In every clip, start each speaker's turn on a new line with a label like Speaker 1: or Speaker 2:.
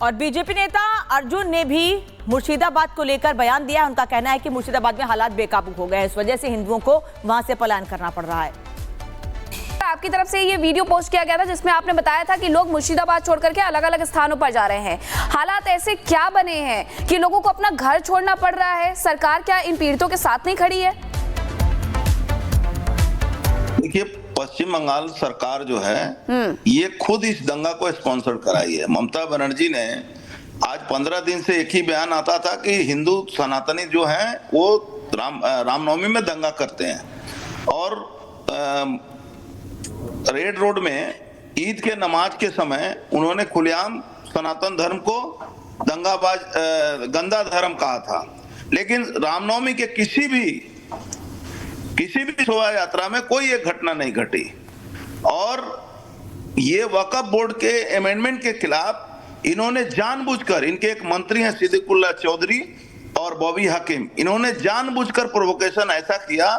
Speaker 1: और बीजेपी नेता अर्जुन ने भी मुर्शिदाबाद को लेकर बयान दिया है। उनका कहना है कि मुर्शिदाबाद में हालात बेकाबू हो गए हैं, इस वजह से हिंदुओं को वहां से पलायन करना पड़ रहा है।
Speaker 2: आपकी तरफ से ये वीडियो पोस्ट किया गया था जिसमें आपने बताया था कि लोग मुर्शिदाबाद छोड़ करके अलग अलग स्थानों पर जा रहे हैं। हालात ऐसे क्या बने हैं कि लोगों को अपना घर छोड़ना पड़ रहा है? सरकार क्या इन पीड़ितों के साथ नहीं खड़ी है?
Speaker 3: देखिए, पश्चिम बंगाल सरकार जो है ये खुद इस दंगा को स्पॉन्सर कराई है। ममता बनर्जी ने आज 15 दिन से एक ही बयान आता था कि हिंदू सनातनी जो हैं वो रामनवमी में दंगा करते हैं और रेड रोड में ईद के नमाज के समय उन्होंने खुलेआम सनातन धर्म को दंगाबाज गंदा धर्म कहा था। लेकिन रामनवमी के किसी भी शोभा यात्रा में कोई एक घटना नहीं घटी। और ये वक्फ बोर्ड के अमेंडमेंट के खिलाफ इन्होंने जानबूझकर, इनके एक मंत्री हैं सिद्दीकुल्ला चौधरी और बॉबी हकीम, इन्होंने जानबूझकर प्रोवोकेशन ऐसा किया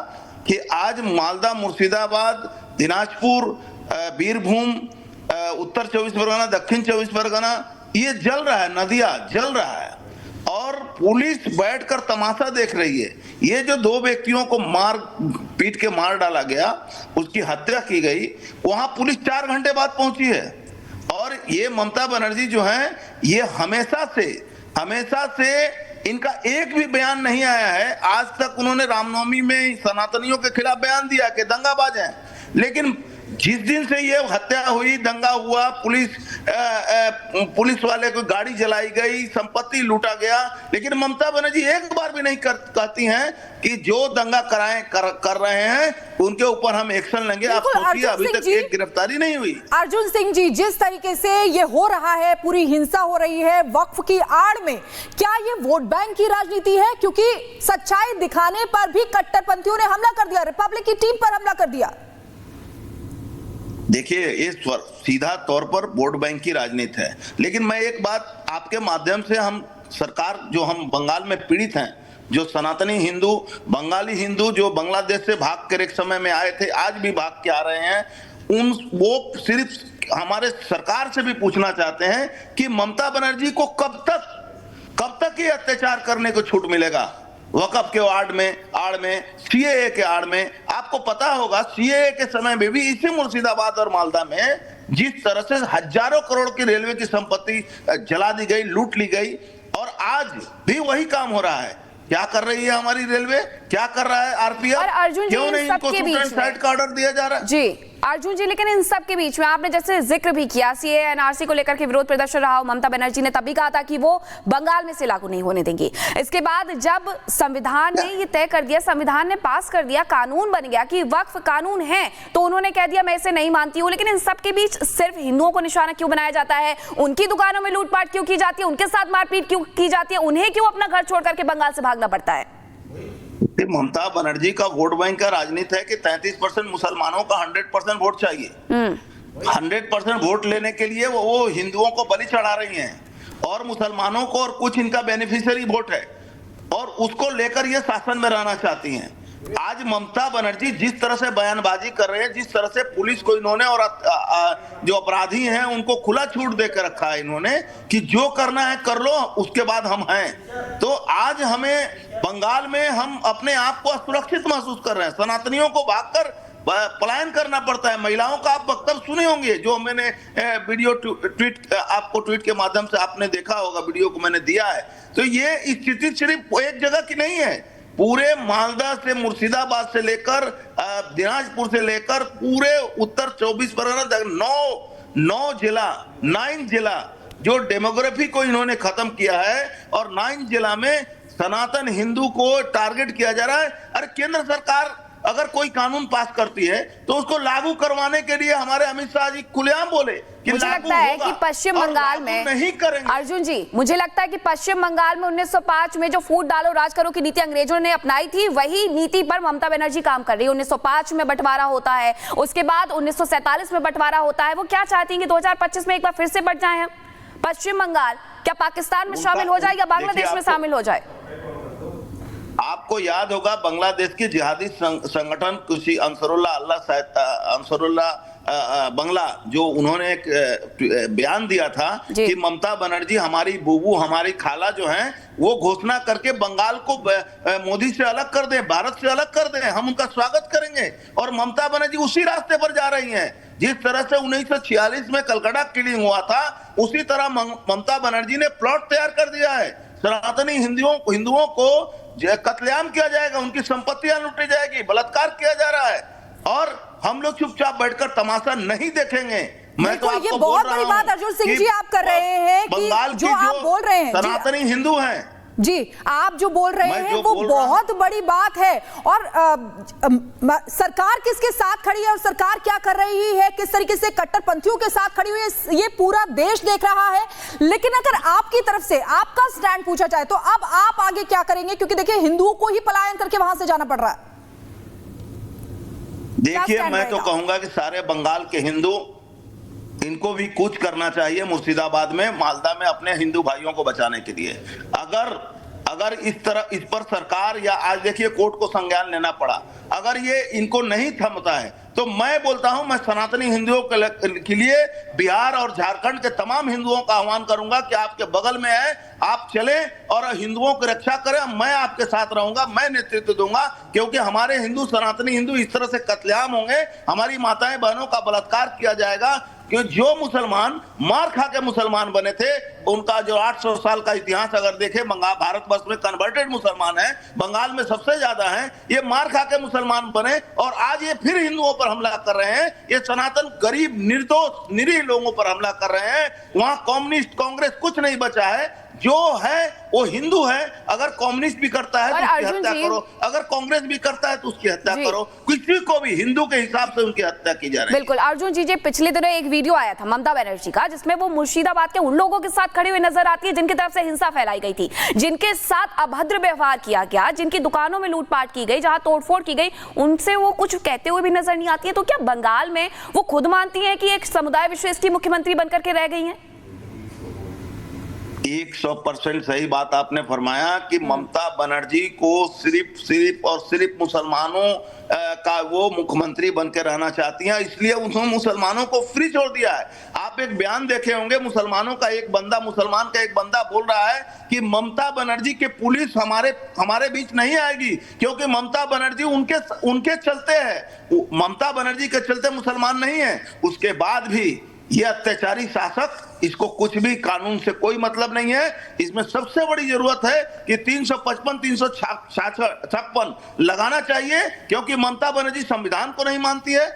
Speaker 3: कि आज मालदा, मुर्शिदाबाद, दिनाजपुर, बीरभूम, उत्तर 24 परगना, दक्षिण 24 परगना ये जल रहा है, नदियां जल रहा है और पुलिस बैठकर तमाशा देख रही है। ये जो 2 व्यक्तियों को पीट के मार डाला गया, उसकी हत्या की गई, वहां पुलिस 4 घंटे बाद पहुंची है। और ये ममता बनर्जी जो है ये हमेशा से इनका एक भी बयान नहीं आया है। आज तक उन्होंने रामनवमी में सनातनियों के खिलाफ बयान दिया कि दंगाबाज हैं, लेकिन जिस दिन से ये हत्या हुई, दंगा हुआ, पुलिस वाले को गाड़ी जलाई गई, संपत्ति लूटा गया, लेकिन ममता बनर्जी एक बार भी नहीं कहती हैं कि जो दंगा कर रहे हैं उनके ऊपर हम एक्शन लेंगे। आप सोचिए, अभी तक एक गिरफ्तारी नहीं हुई।
Speaker 1: अर्जुन सिंह जी, जिस तरीके से ये हो रहा है, पूरी हिंसा हो रही है वक्फ की आड़ में, क्या ये वोट बैंक की राजनीति है? क्योंकि सच्चाई दिखाने पर भी कट्टरपंथियों ने हमला कर दिया, रिपब्लिक की टीम पर हमला कर दिया।
Speaker 3: देखिए, ये सीधा तौर पर वोट बैंक की राजनीति है। लेकिन मैं एक बात आपके माध्यम से, हम सरकार जो हम बंगाल में पीड़ित हैं, जो सनातनी हिंदू, बंगाली हिंदू जो बांग्लादेश से भाग कर एक समय में आए थे, आज भी भाग के आ रहे हैं, वो सिर्फ हमारे सरकार से भी पूछना चाहते हैं कि ममता बनर्जी को कब तक ये अत्याचार करने को छूट मिलेगा? वक्फ के आड़ में सीएए के आड़ में, आपको पता होगा सीएए के समय में भी इसी मुर्शिदाबाद और मालदा में जिस तरह से हजारों करोड़ की रेलवे की संपत्ति जला दी गई, लूट ली गई, और आज भी वही काम हो रहा है। क्या कर रही है हमारी रेलवे, क्या कर रहा है आरपीएफ? क्यों नहीं इनको सुसाइड का ऑर्डर दिया जा रहा है?
Speaker 2: जी अर्जुन जी, लेकिन इन सब के बीच में आपने जैसे जिक्र भी किया, सीएए एनआरसी को लेकर के विरोध प्रदर्शन रहा, ममता बनर्जी ने तभी कहा था कि वो बंगाल में से लागू नहीं होने देंगी। इसके बाद जब संविधान ने ये तय कर दिया, संविधान ने पास कर दिया, कानून बन गया कि वक्फ कानून है, तो उन्होंने कह दिया मैं इसे नहीं मानती हूँ। लेकिन इन सब के बीच सिर्फ हिंदुओं को निशाना क्यों बनाया जाता है? उनकी दुकानों में लूटपाट क्यों की जाती है? उनके साथ मारपीट क्यों की जाती है? उन्हें क्यों अपना घर छोड़ करके बंगाल से भागना पड़ता है?
Speaker 3: ममता बनर्जी का वोट बैंक का राजनीति है कि 33% मुसलमानों का 100% वोट चाहिए। 100% वोट लेने के लिए वो हिंदुओं को बलि चढ़ा रही हैं और मुसलमानों को, और कुछ इनका बेनिफिशियरी वोट है और उसको लेकर ये शासन में रहना चाहती हैं। आज ममता बनर्जी जिस तरह से बयानबाजी कर रहे हैं, जिस तरह से पुलिस को इन्होंने और जो अपराधी हैं उनको खुला छूट देकर रखा है इन्होंने कि जो करना है कर लो, उसके बाद हम हैं। तो आज हमें बंगाल में हम अपने आप को असुरक्षित महसूस कर रहे हैं। सनातनियों को भागकर पलायन करना पड़ता है। महिलाओं का आप वक्तव्य सुने होंगे, जो मैंने वीडियो आपको ट्वीट के माध्यम से आपने देखा होगा, वीडियो को मैंने दिया है। तो ये स्थिति सिर्फ एक जगह की नहीं है, पूरे मालदा से, मुर्शिदाबाद से लेकर दिनाजपुर से लेकर पूरे उत्तर 24 परगना तक 9 जिला जो डेमोग्राफी को इन्होंने खत्म किया है और 9 जिला में सनातन हिंदू को टारगेट किया जा रहा है। अरे केंद्र सरकार अगर कोई कानून पास करती है तो उसको लागू करवाने के लिए हमारे अमित शाह जी खुलेआम बोले कि
Speaker 2: मुझे लगता है कि पश्चिम बंगाल में
Speaker 3: नहीं करेंगे।
Speaker 2: अर्जुन जी, मुझे लगता है कि पश्चिम बंगाल में 1905 में जो फूट डालो राज करो की नीति अंग्रेजों ने अपनाई थी, वही नीति पर ममता बनर्जी काम कर रही है। 1905 में बंटवारा होता है, उसके बाद 1947 में बंटवारा होता है। वो क्या चाहती है कि 2025 में एक बार फिर से बंट जाए हम? पश्चिम बंगाल क्या पाकिस्तान में शामिल हो जाए या बांग्लादेश में शामिल हो जाए?
Speaker 3: आपको याद होगा बांग्लादेश की जिहादी संगठन किसी अंसरुल्लाह बंगला जो उन्होंने एक बयान दिया था
Speaker 2: जी।
Speaker 3: कि ममता बनर्जी हमारी बूबू हमारी खाला जो हैं वो घोषणा करके बंगाल को मोदी से अलग कर दें, भारत से अलग कर दें, हम उनका स्वागत करेंगे। और ममता बनर्जी उसी रास्ते पर जा रही हैं। जिस तरह से 1946 में कलकत्ता किलिंग हुआ था, उसी तरह ममता बनर्जी ने प्लॉट तैयार कर दिया है। सनातनी हिंदुओं को कत्लेआम किया जाएगा, उनकी संपत्तियां लूटी जाएगी, बलात्कार किया जा रहा है और हम लोग चुपचाप बैठकर तमाशा नहीं देखेंगे। मैं तो
Speaker 1: ये बहुत बड़ी बात अर्जुन सिंह जी आप कर रहे हैं कि जो आप बोल रहे हैं
Speaker 3: सनातनी हिंदू हैं
Speaker 1: जी, आप जो बोल रहे हैं वो बहुत बड़ी बात है। और सरकार किसके साथ खड़ी है और सरकार क्या कर रही है, किस तरीके से कट्टरपंथियों के साथ खड़ी हुई है, ये पूरा देश देख रहा है। लेकिन अगर आपकी तरफ से आपका स्टैंड पूछा जाए तो अब आप आगे क्या करेंगे, क्योंकि देखिए हिंदुओं को ही पलायन करके वहां से जाना पड़ रहा है।
Speaker 3: देखिए, मैं तो कहूंगा कि सारे बंगाल के हिंदू, इनको भी कुछ करना चाहिए मुर्शिदाबाद में, मालदा में अपने हिंदू भाइयों को बचाने के लिए। अगर इस पर सरकार या आज देखिए कोर्ट को संज्ञान लेना पड़ा, अगर ये इनको नहीं थमता है तो मैं बोलता हूं, मैं सनातनी हिंदुओं के लिए बिहार और झारखंड के तमाम हिंदुओं का आह्वान करूंगा कि आपके बगल में है, आप चलें और हिंदुओं की रक्षा करें। मैं आपके साथ रहूंगा, मैं नेतृत्व दूंगा, क्योंकि हमारे हिंदू, सनातनी हिंदू इस तरह से कत्लेआम होंगे, हमारी माताएं बहनों का बलात्कार किया जाएगा। कि जो मुसलमान मार खा के मुसलमान बने थे, उनका जो 800 साल का इतिहास अगर देखें, भारतवर्ष में कन्वर्टेड मुसलमान है, बंगाल में सबसे ज्यादा है, ये मार खा के मुसलमान बने और आज ये फिर हिंदुओं पर हमला कर रहे हैं। ये सनातन गरीब निर्दोष निरीह लोगों पर हमला कर रहे हैं। वहां कम्युनिस्ट कांग्रेस कुछ नहीं बचा है, जो है वो हिंदू है। अगर कम्युनिस्ट भी करता है तो उसकी हत्या करो, अगर कांग्रेस भी करता है तो उसकी हत्या करो, किसी को भी हिंदू के हिसाब से उनकी हत्या की जा रही है।
Speaker 2: बिल्कुल अर्जुन जी, पिछले दिनों एक वीडियो आया था ममता बनर्जी का, जिसमें वो मुर्शिदाबाद के उन लोगों के साथ खड़ी हुई नजर आती है जिनकी तरफ से हिंसा फैलाई गई थी, जिनके साथ अभद्र व्यवहार किया गया, जिनकी दुकानों में लूटपाट की गई, जहां तोड़फोड़ की गई, उनसे वो कुछ कहते हुए भी नजर नहीं आती है। तो क्या बंगाल में वो खुद मानती है कि एक समुदाय विशेष की मुख्यमंत्री बनकर के रह गई है?
Speaker 3: 100% सही बात आपने फरमाया कि ममता बनर्जी को सिर्फ मुसलमानों का वो मुख्यमंत्री बनकर रहना चाहती हैं, इसलिए उन्होंने मुसलमानों को फ्री छोड़ दिया है। आप एक बयान देखे होंगे, मुसलमान का एक बंदा बोल रहा है कि ममता बनर्जी के पुलिस हमारे बीच नहीं आएगी, क्योंकि ममता बनर्जी उनके चलते है, ममता बनर्जी के चलते मुसलमान नहीं है। उसके बाद भी ये अत्याचारी शासक, इसको कुछ भी कानून से कोई मतलब नहीं है। इसमें सबसे बड़ी जरूरत है कि 355, 356 लगाना चाहिए, क्योंकि ममता बनर्जी संविधान को नहीं मानती है,